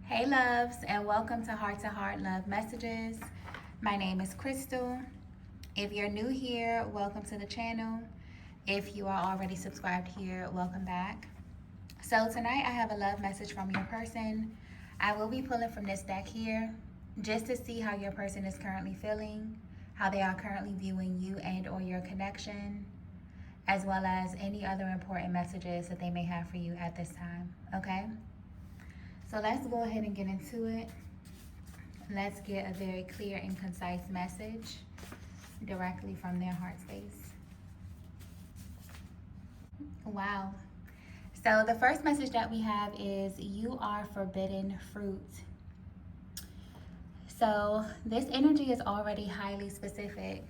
Hey loves, and welcome to Heart Love Messages. My name is Crystal. If you're new here, welcome to the channel. If you are already subscribed here, welcome back. So tonight I have a love message from your person. I will be pulling from this deck here just to see how your person is currently feeling, how they are currently viewing you and or your connection, as well as any other important messages that they may have for you at this time, okay? So let's go ahead and get into it. Let's get a very clear and concise message directly from their heart space. Wow. So the first message that we have is you are forbidden fruit. So this energy is already highly specific.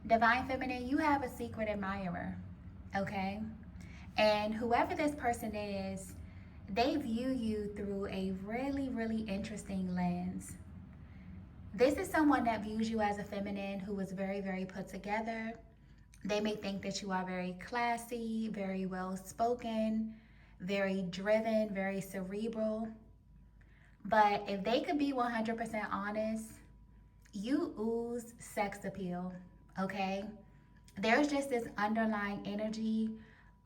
Divine Feminine, you have a secret admirer, okay? And whoever this person is, they view you through a really interesting lens. This is someone that views you as a feminine who is very put together. They may think that you are very classy, very well spoken, very driven, very cerebral. But if they could be 100% honest, you ooze sex appeal, okay? There's just this underlying energy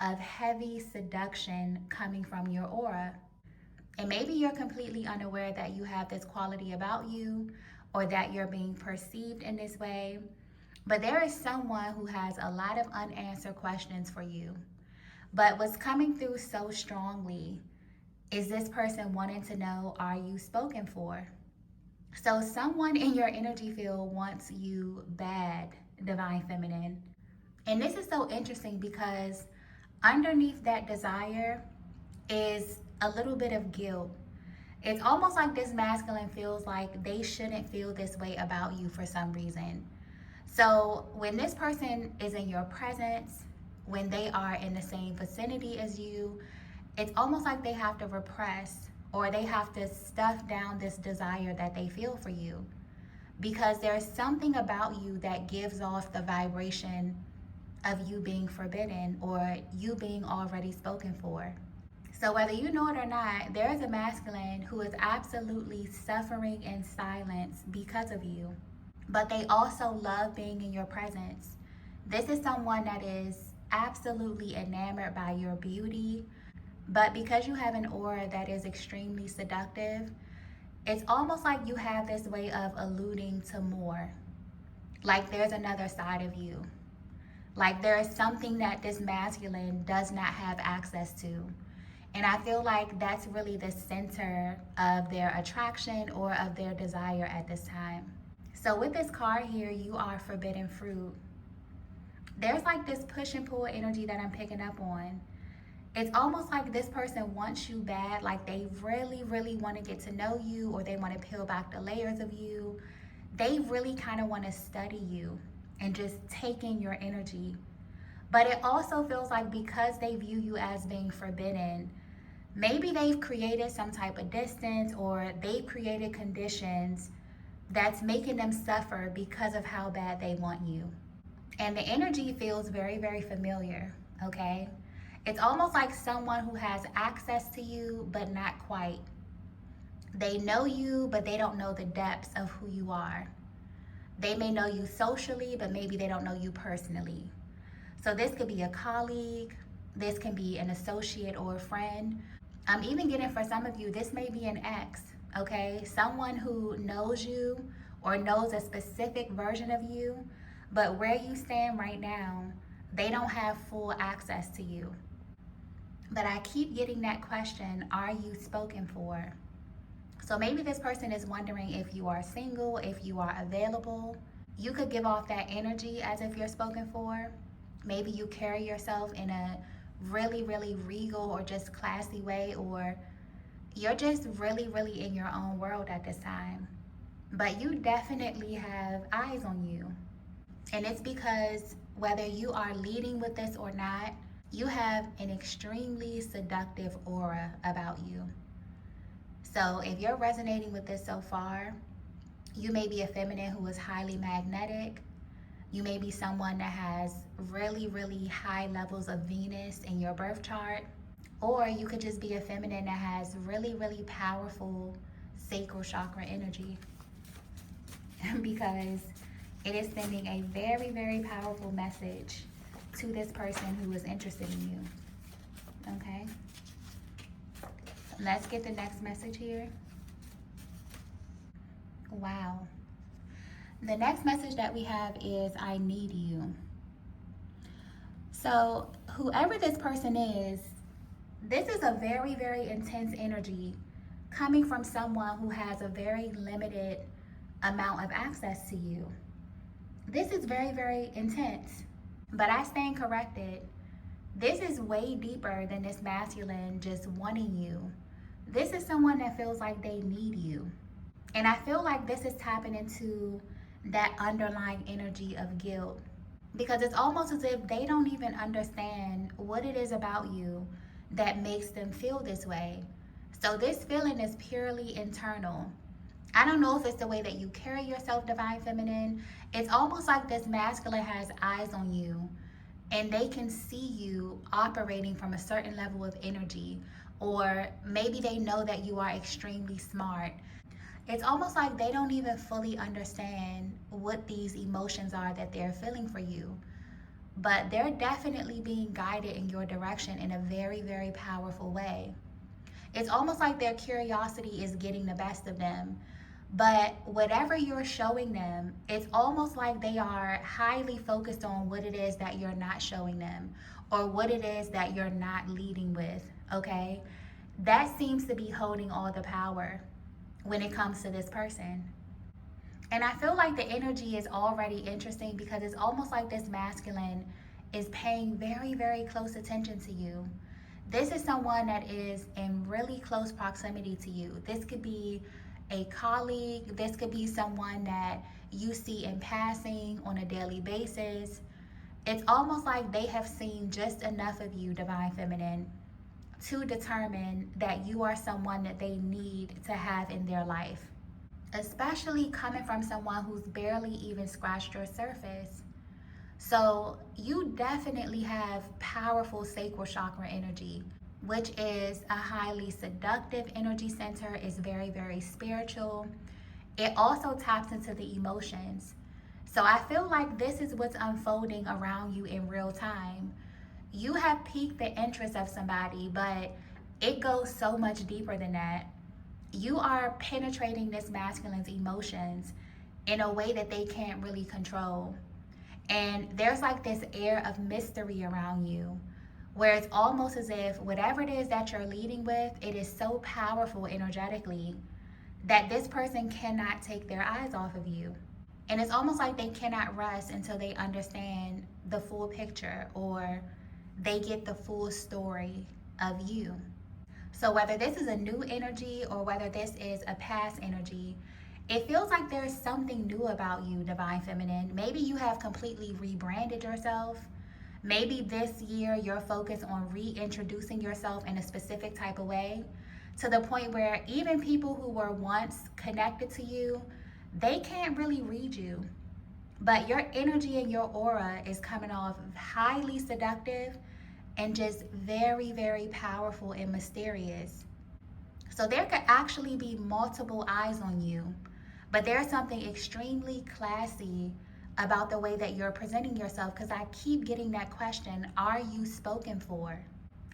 of heavy seduction coming from your aura. And maybe you're completely unaware that you have this quality about you or that you're being perceived in this way. But there is someone who has a lot of unanswered questions for you. But what's coming through so strongly is this person wanting to know, are you spoken for? So someone in your energy field wants you bad, Divine Feminine. And this is so interesting because underneath that desire is a little bit of guilt. It's almost like this masculine feels like they shouldn't feel this way about you for some reason. So when this person is in your presence, when they are in the same vicinity as you, it's almost like they have to repress or they have to stuff down this desire that they feel for you, because there's something about you that gives off the vibration of you being forbidden or you being already spoken for. So whether you know it or not, there is a masculine who is absolutely suffering in silence because of you. But they also love being in your presence. This is someone that is absolutely enamored by your beauty. But because you have an aura that is extremely seductive, it's almost like you have this way of alluding to more. Like there's another side of you. Like there is something that this masculine does not have access to. And I feel like that's really the center of their attraction or of their desire at this time. So with this card here, you are forbidden fruit. There's like this push and pull energy that I'm picking up on. It's almost like this person wants you bad, like they really want to get to know you, or they want to peel back the layers of you. They really kind of want to study you and just take in your energy. But it also feels like because they view you as being forbidden, maybe they've created some type of distance or they've created conditions that's making them suffer because of how bad they want you. And the energy feels very familiar, okay? It's almost like someone who has access to you, but not quite. They know you, but they don't know the depths of who you are. They may know you socially, but maybe they don't know you personally. So this could be a colleague, this can be an associate or a friend. I'm even getting for some of you, this may be an ex, okay? Someone who knows you or knows a specific version of you, but where you stand right now, they don't have full access to you. But I keep getting that question, are you spoken for? So maybe this person is wondering if you are single, if you are available. You could give off that energy as if you're spoken for. Maybe you carry yourself in a really regal or just classy way, or you're just really in your own world at this time. But you definitely have eyes on you. And it's because whether you are leading with this or not, you have an extremely seductive aura about you. So if you're resonating with this so far, you may be a feminine who is highly magnetic. You may be someone that has really high levels of Venus in your birth chart. Or you could just be a feminine that has really, really powerful sacral chakra energy because it is sending a very, very powerful message to this person who is interested in you. Okay? Let's get the next message here. Wow. The next message that we have is, I need you. So, whoever this person is, this is a very, very intense energy coming from someone who has a very limited amount of access to you. This is very, very intense. But I stand corrected. This is way deeper than this masculine just wanting you. This is someone that feels like they need you. And I feel like this is tapping into that underlying energy of guilt. Because it's almost as if they don't even understand what it is about you that makes them feel this way. So this feeling is purely internal. I don't know if it's the way that you carry yourself, Divine Feminine. It's almost like this masculine has eyes on you and they can see you operating from a certain level of energy, or maybe they know that you are extremely smart. It's almost like they don't even fully understand what these emotions are that they're feeling for you. But they're definitely being guided in your direction in a very, very powerful way. It's almost like their curiosity is getting the best of them. But whatever you're showing them, it's almost like they are highly focused on what it is that you're not showing them, or what it is that you're not leading with, okay? That seems to be holding all the power when it comes to this person. And I feel like the energy is already interesting because it's almost like this masculine is paying very, very close attention to you. This is someone that is in really close proximity to you. This could be a colleague. This could be someone that you see in passing on a daily basis. It's almost like they have seen just enough of you, Divine Feminine, to determine that you are someone that they need to have in their life, especially coming from someone who's barely even scratched your surface. So you definitely have powerful sacral chakra energy, which is a highly seductive energy center. It's very, very spiritual. It also taps into the emotions. So I feel like this is what's unfolding around you in real time. You have piqued the interest of somebody, but it goes so much deeper than that. You are penetrating this masculine's emotions in a way that they can't really control. And there's like this air of mystery around you, where it's almost as if whatever it is that you're leading with, it is so powerful energetically that this person cannot take their eyes off of you. And it's almost like they cannot rest until they understand the full picture, or they get the full story of you. So whether this is a new energy or whether this is a past energy, it feels like there's something new about you, Divine Feminine. Maybe you have completely rebranded yourself. Maybe this year you're focused on reintroducing yourself in a specific type of way, to the point where even people who were once connected to you, they can't really read you. But your energy and your aura is coming off highly seductive and just very, very powerful and mysterious. So there could actually be multiple eyes on you, but there's something extremely classy about the way that you're presenting yourself, because I keep getting that question, are you spoken for?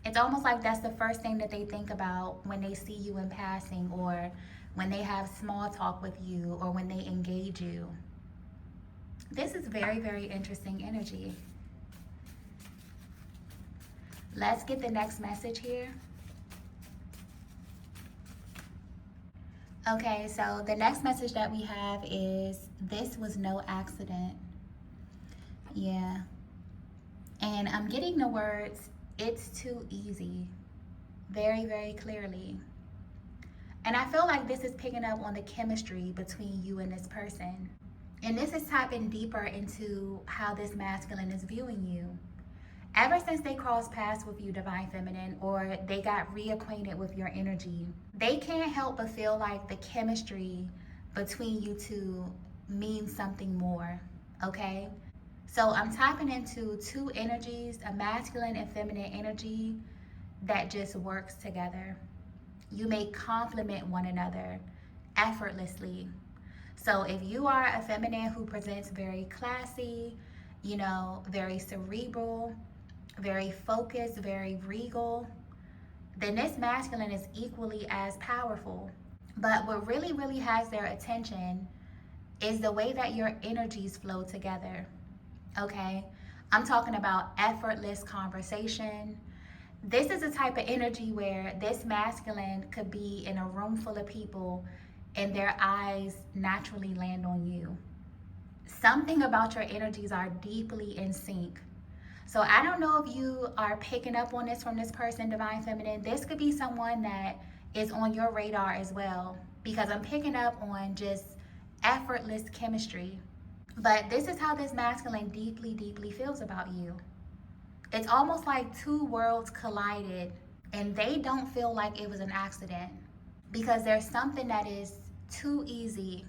It's almost like that's the first thing that they think about when they see you in passing, or when they have small talk with you, or when they engage you. This is very, very interesting energy. Let's get the next message here. Okay, so the next message that we have is, this was no accident. Yeah. And I'm getting the words, it's too easy, very, very clearly. And I feel like this is picking up on the chemistry between you and this person. And this is tapping deeper into how this masculine is viewing you. Ever since they crossed paths with you, Divine Feminine, or they got reacquainted with your energy, they can't help but feel like the chemistry between you two means something more, okay? So I'm tapping into two energies, a masculine and feminine energy, that just works together. You may complement one another effortlessly. So if you are a feminine who presents very classy, very cerebral, very focused, very regal, then this masculine is equally as powerful. But what really, really has their attention is the way that your energies flow together. Okay? I'm talking about effortless conversation. This is a type of energy where this masculine could be in a room full of people and their eyes naturally land on you. Something about your energies are deeply in sync. So I don't know if you are picking up on this from this person, Divine Feminine. This could be someone that is on your radar as well, because I'm picking up on just effortless chemistry. But this is how this masculine deeply, deeply feels about you. It's almost like two worlds collided and they don't feel like it was an accident because there's something that is too easy.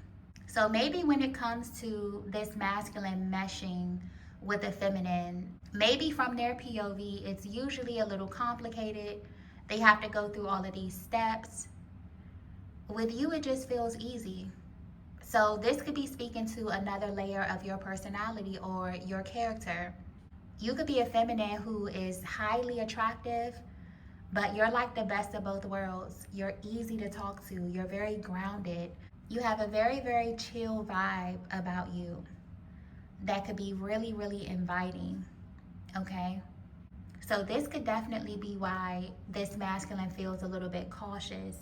So maybe when it comes to this masculine meshing with the feminine, maybe from their POV, it's usually a little complicated. They have to go through all of these steps. With you, it just feels easy. So this could be speaking to another layer of your personality or your character. You could be a feminine who is highly attractive, but you're like the best of both worlds. You're easy to talk to. You're very grounded. You have a very, very chill vibe about you that could be really, really inviting, okay? So this could definitely be why this masculine feels a little bit cautious,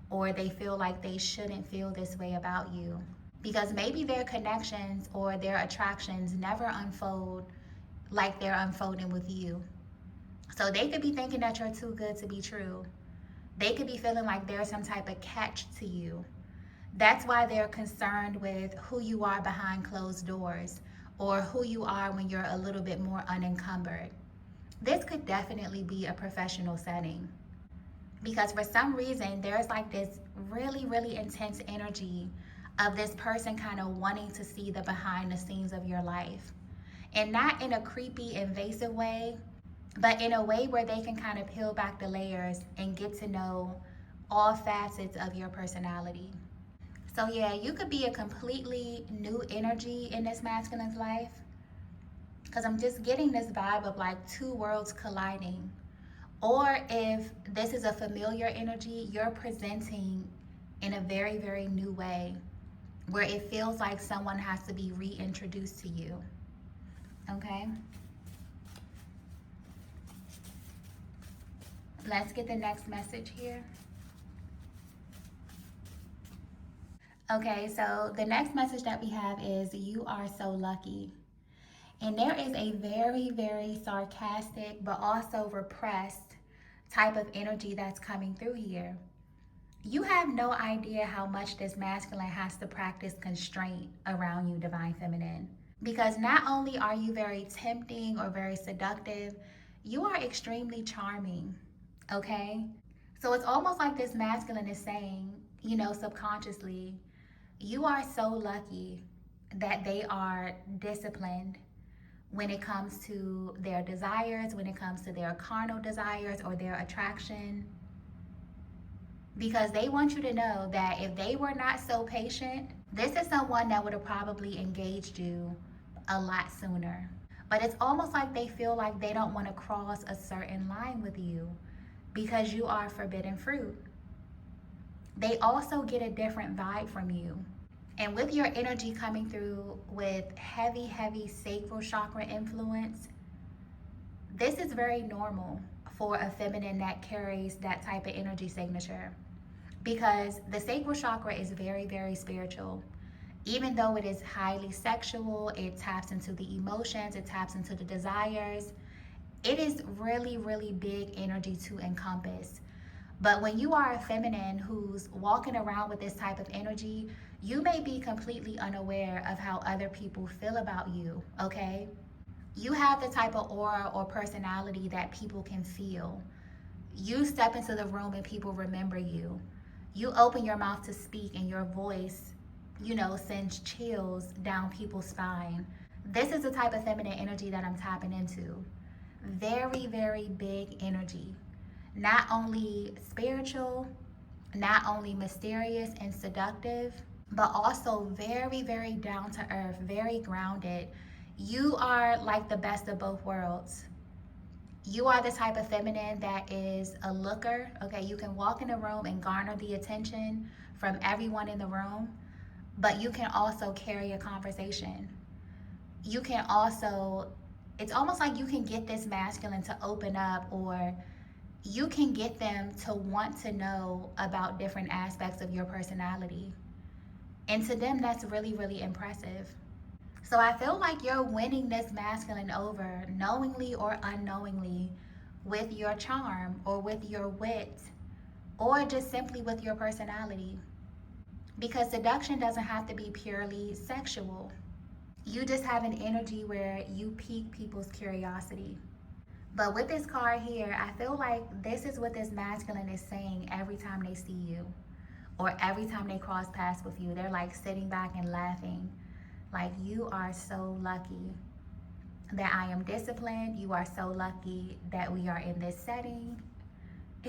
or they feel like they shouldn't feel this way about you. Because maybe their connections or their attractions never unfold like they're unfolding with you. So they could be thinking that you're too good to be true. They could be feeling like there's some type of catch to you. That's why they're concerned with who you are behind closed doors or who you are when you're a little bit more unencumbered. This could definitely be a professional setting because for some reason there's like this really, really intense energy of this person kind of wanting to see the behind the scenes of your life. And not in a creepy, invasive way, but in a way where they can kind of peel back the layers and get to know all facets of your personality. So yeah, you could be a completely new energy in this masculine's life because I'm just getting this vibe of like two worlds colliding. Or if this is a familiar energy, you're presenting in a very, very new way where it feels like someone has to be reintroduced to you. Okay? Let's get the next message here. Okay, so the next message that we have is you are so lucky. And there is a very, very sarcastic but also repressed type of energy that's coming through here. You have no idea how much this masculine has to practice constraint around you, Divine Feminine. Because not only are you very tempting or very seductive, you are extremely charming, okay? So it's almost like this masculine is saying, subconsciously, you are so lucky that they are disciplined when it comes to their desires, when it comes to their carnal desires or their attraction. Because they want you to know that if they were not so patient, this is someone that would have probably engaged you a lot sooner. But it's almost like they feel like they don't want to cross a certain line with you because you are forbidden fruit. They also get a different vibe from you. And with your energy coming through with heavy, heavy sacral chakra influence, this is very normal for a feminine that carries that type of energy signature because the sacral chakra is very, very spiritual. Even though it is highly sexual, it taps into the emotions, it taps into the desires. It is really, really big energy to encompass. But when you are a feminine who's walking around with this type of energy, you may be completely unaware of how other people feel about you, okay? You have the type of aura or personality that people can feel. You step into the room and people remember you. You open your mouth to speak and your voice, sends chills down people's spine. This is the type of feminine energy that I'm tapping into. Very, very big energy. not only spiritual, not only mysterious and seductive, but also very, very down to earth, very grounded. You are like the best of both worlds. You are the type of feminine that is a looker. Okay, you can walk in a room and garner the attention from everyone in the room, but you can also carry a conversation. You can also, it's almost like you can get this masculine to open up, or you can get them to want to know about different aspects of your personality. And to them, that's really, really impressive. So I feel like you're winning this masculine over, knowingly or unknowingly, with your charm or with your wit or just simply with your personality. Because seduction doesn't have to be purely sexual. You just have an energy where you pique people's curiosity. But with this card here, I feel like this is what this masculine is saying every time they see you or every time they cross paths with you. They're like sitting back and laughing. Like, you are so lucky that I am disciplined. You are so lucky that we are in this setting.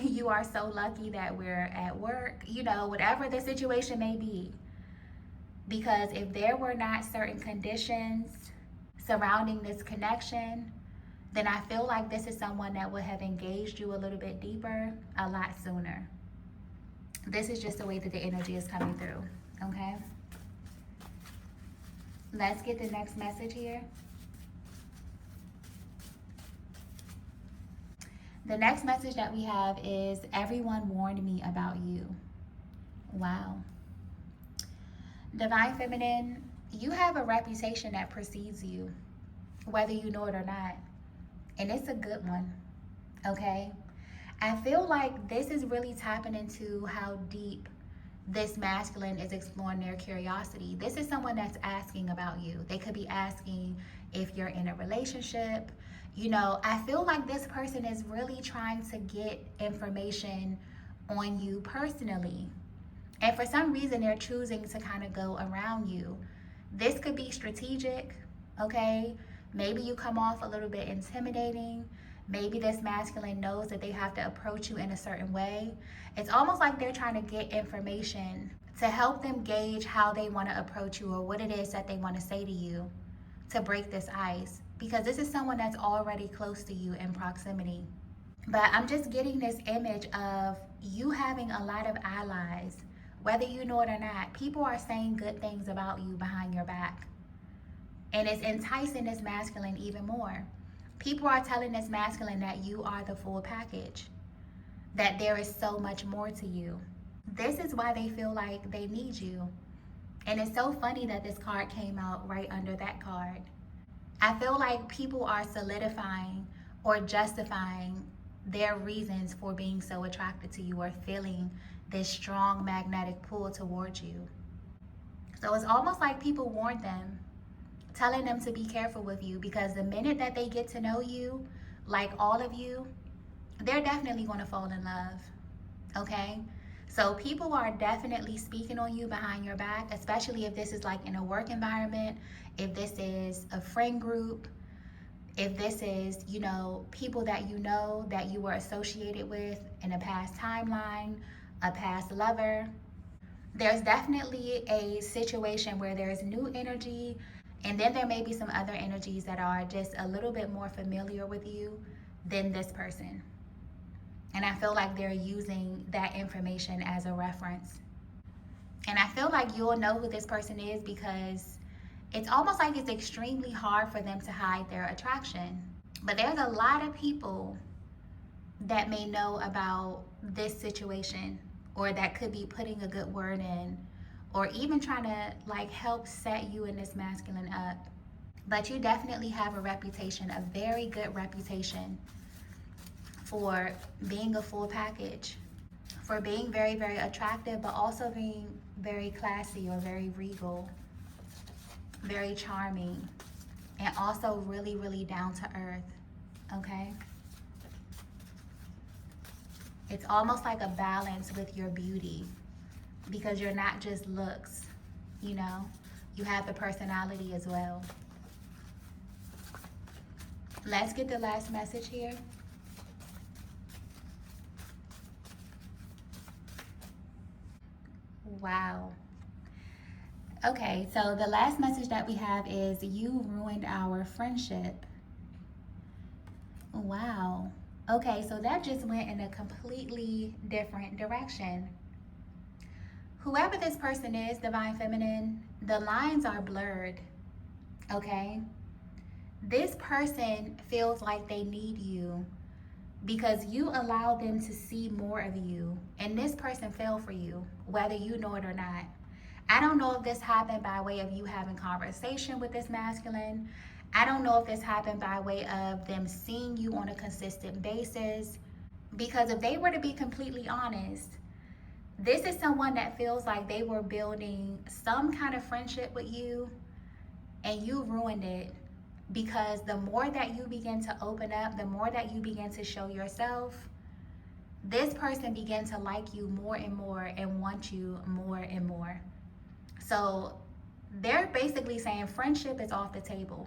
You are so lucky that we're at work, whatever the situation may be. Because if there were not certain conditions surrounding this connection, then I feel like this is someone that would have engaged you a little bit deeper a lot sooner. This is just the way that the energy is coming through, okay? Let's get the next message here. The next message that we have is, everyone warned me about you. Wow. Divine Feminine, you have a reputation that precedes you, whether you know it or not. And it's a good one, okay? I feel like this is really tapping into how deep this masculine is exploring their curiosity. This is someone that's asking about you. They could be asking if you're in a relationship. I feel like this person is really trying to get information on you personally. And for some reason, they're choosing to kind of go around you. This could be strategic, okay? Maybe you come off a little bit intimidating. Maybe this masculine knows that they have to approach you in a certain way. It's almost like they're trying to get information to help them gauge how they want to approach you or what it is that they want to say to you to break this ice. Because this is someone that's already close to you in proximity. But I'm just getting this image of you having a lot of allies, whether you know it or not. People are saying good things about you behind your back. And it's enticing this masculine even more. People are telling this masculine that you are the full package, that there is so much more to you. This is why they feel like they need you. And it's so funny that this card came out right under that card. I feel like people are solidifying or justifying their reasons for being so attracted to you or feeling this strong magnetic pull towards you. So it's almost like people warned them, telling them to be careful with you, because the minute that they get to know you, like all of you, they're definitely going to fall in love, okay? So people are definitely speaking on you behind your back, especially if this is like in a work environment, if this is a friend group, if this is, people that that you were associated with in a past timeline, a past lover. There's definitely a situation where there's new energy, and then there may be some other energies that are just a little bit more familiar with you than this person. And I feel like they're using that information as a reference. And I feel like you'll know who this person is because it's almost like it's extremely hard for them to hide their attraction. But there's a lot of people that may know about this situation, or that could be putting a good word in, or even trying to help set you and this masculine up. But you definitely have a reputation, a very good reputation, for being a full package, for being very, very attractive, but also being very classy or very regal, very charming, and also really, really down to earth, okay? It's almost like a balance with your beauty, because you're not just looks, you have the personality as well. Let's get the last message here. Wow. Okay, so the last message that we have is you ruined our friendship. Wow. Okay, so that just went in a completely different direction. Whoever this person is, Divine Feminine, the lines are blurred. Okay? This person feels like they need you because you allow them to see more of you. And this person fell for you, whether you know it or not. I don't know if this happened by way of you having conversation with this masculine. I don't know if this happened by way of them seeing you on a consistent basis. Because if they were to be completely honest, this is someone that feels like they were building some kind of friendship with you and you ruined it. Because the more that you begin to open up, the more that you begin to show yourself, this person began to like you more and more and want you more and more. So they're basically saying friendship is off the table.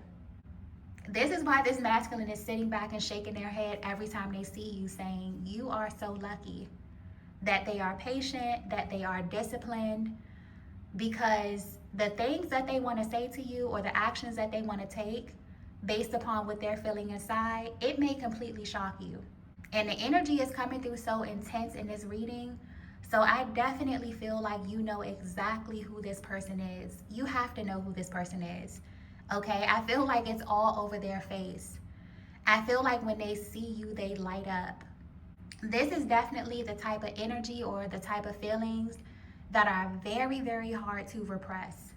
This is why this masculine is sitting back and shaking their head every time they see you, saying you are so lucky that they are patient, that they are disciplined, because the things that they want to say to you or the actions that they want to take based upon what they're feeling inside, it may completely shock you. And the energy is coming through so intense in this reading. So I definitely feel like you know exactly who this person is. You have to know who this person is. Okay? I feel like it's all over their face. I feel like when they see you, they light up. This is definitely the type of energy or the type of feelings that are very, very hard to repress.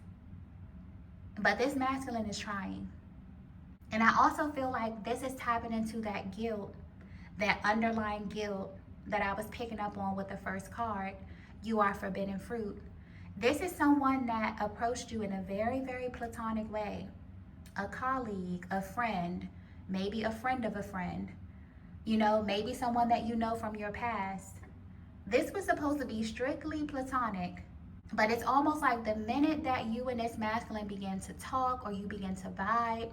But this masculine is trying. And I also feel like this is tapping into that guilt, that underlying guilt that I was picking up on with the first card. You are forbidden fruit. This is someone that approached you in a very, very platonic way. A colleague, a friend, maybe a friend of a friend. You know, maybe someone that you know from your past. This was supposed to be strictly platonic, but it's almost like the minute that you and this masculine begin to talk or you begin to vibe,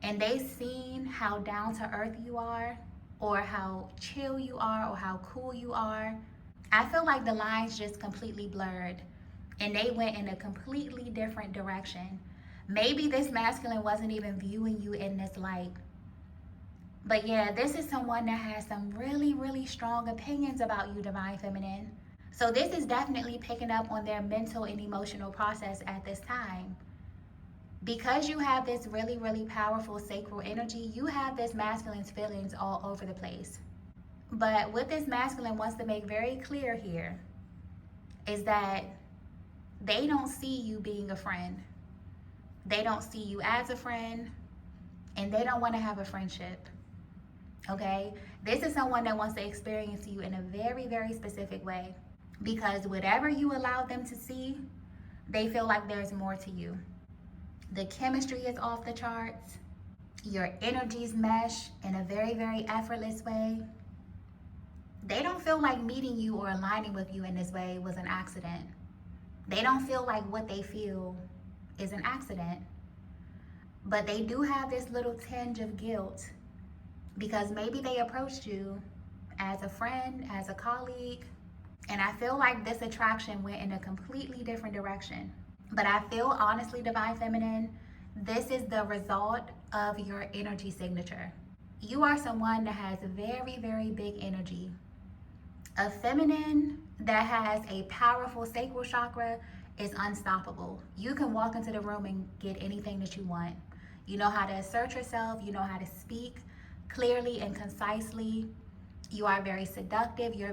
and they seen how down to earth you are, or how chill you are, or how cool you are, I feel like the lines just completely blurred and they went in a completely different direction. Maybe this masculine wasn't even viewing you in this light. But yeah, this is someone that has some really, really strong opinions about you, Divine Feminine. So this is definitely picking up on their mental and emotional process at this time. Because you have this really, really powerful sacral energy, you have this masculine's feelings all over the place. But what this masculine wants to make very clear here is that they don't see you being a friend. They don't see you as a friend, and they don't want to have a friendship. Okay? This is someone that wants to experience you in a very, very specific way. Because whatever you allow them to see, they feel like there's more to you. The chemistry is off the charts. Your energies mesh in a very, very effortless way. They don't feel like meeting you or aligning with you in this way was an accident. They don't feel like what they feel is an accident. But they do have this little tinge of guilt because maybe they approached you as a friend, as a colleague, and I feel like this attraction went in a completely different direction. But I feel, honestly, Divine Feminine, this is the result of your energy signature. You are someone that has very, very big energy. A feminine that has a powerful sacral chakra is unstoppable. You can walk into the room and get anything that you want. You know how to assert yourself. You know how to speak clearly and concisely. You are very seductive. You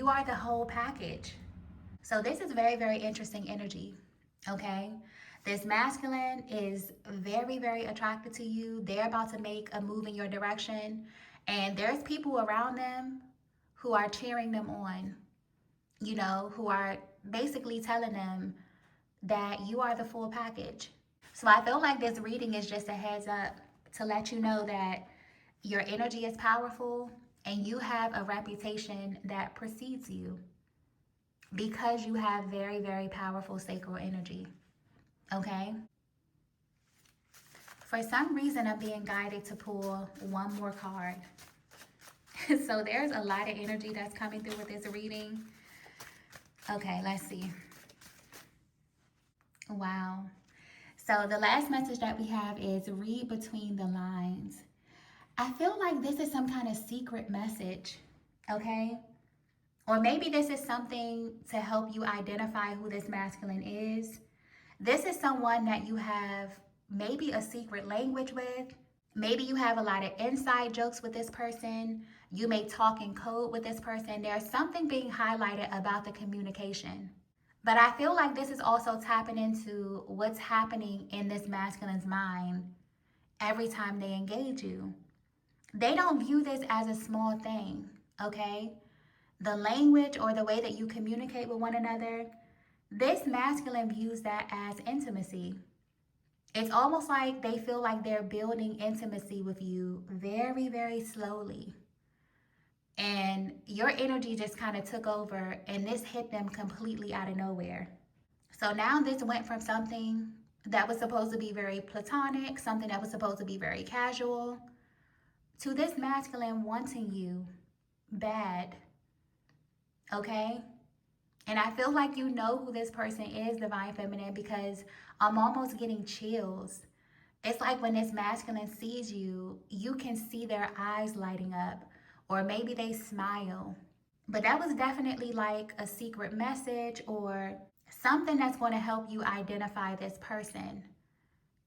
are the whole package. So this is very, very interesting energy. Okay, this masculine is very, very attracted to you. They're about to make a move in your direction, and there's people around them who are cheering them on, you know, who are basically telling them that you are the full package. So I feel like this reading is just a heads up to let you know that your energy is powerful and you have a reputation that precedes you, because you have very, very powerful sacral energy. Okay? For some reason, I'm being guided to pull one more card. So there's a lot of energy that's coming through with this reading. Okay, let's see. Wow. So the last message that we have is read between the lines. I feel like this is some kind of secret message, okay? Or maybe this is something to help you identify who this masculine is. This is someone that you have maybe a secret language with. Maybe you have a lot of inside jokes with this person. You may talk in code with this person. There's something being highlighted about the communication. But I feel like this is also tapping into what's happening in this masculine's mind every time they engage you. They don't view this as a small thing, okay? The language or the way that you communicate with one another, this masculine views that as intimacy. It's almost like they feel like they're building intimacy with you very, very slowly. And your energy just kind of took over and this hit them completely out of nowhere. So now this went from something that was supposed to be very platonic, something that was supposed to be very casual, to this masculine wanting you bad, okay? And I feel like you know who this person is, Divine Feminine, because I'm almost getting chills. It's like when this masculine sees you, you can see their eyes lighting up, or maybe they smile. But that was definitely like a secret message or something that's going to help you identify this person.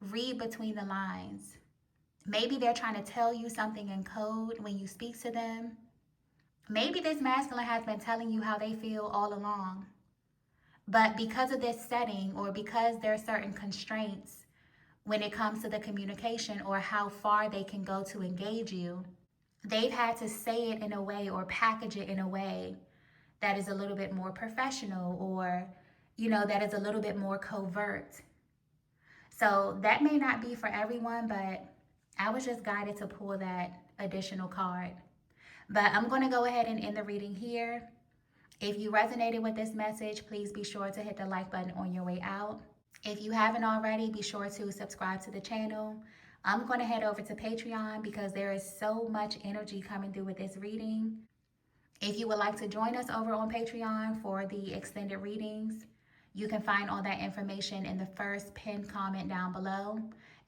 Read between the lines. Maybe they're trying to tell you something in code when you speak to them. Maybe this masculine has been telling you how they feel all along. But because of this setting or because there are certain constraints when it comes to the communication or how far they can go to engage you, they've had to say it in a way or package it in a way that is a little bit more professional or, that is a little bit more covert. So that may not be for everyone, but I was just guided to pull that additional card. But I'm going to go ahead and end the reading here. If you resonated with this message, please be sure to hit the like button on your way out. If you haven't already, be sure to subscribe to the channel. I'm going to head over to Patreon because there is so much energy coming through with this reading. If you would like to join us over on Patreon for the extended readings, you can find all that information in the first pinned comment down below,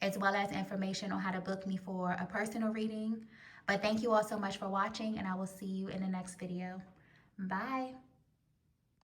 as well as information on how to book me for a personal reading. But thank you all so much for watching, and I will see you in the next video. Bye.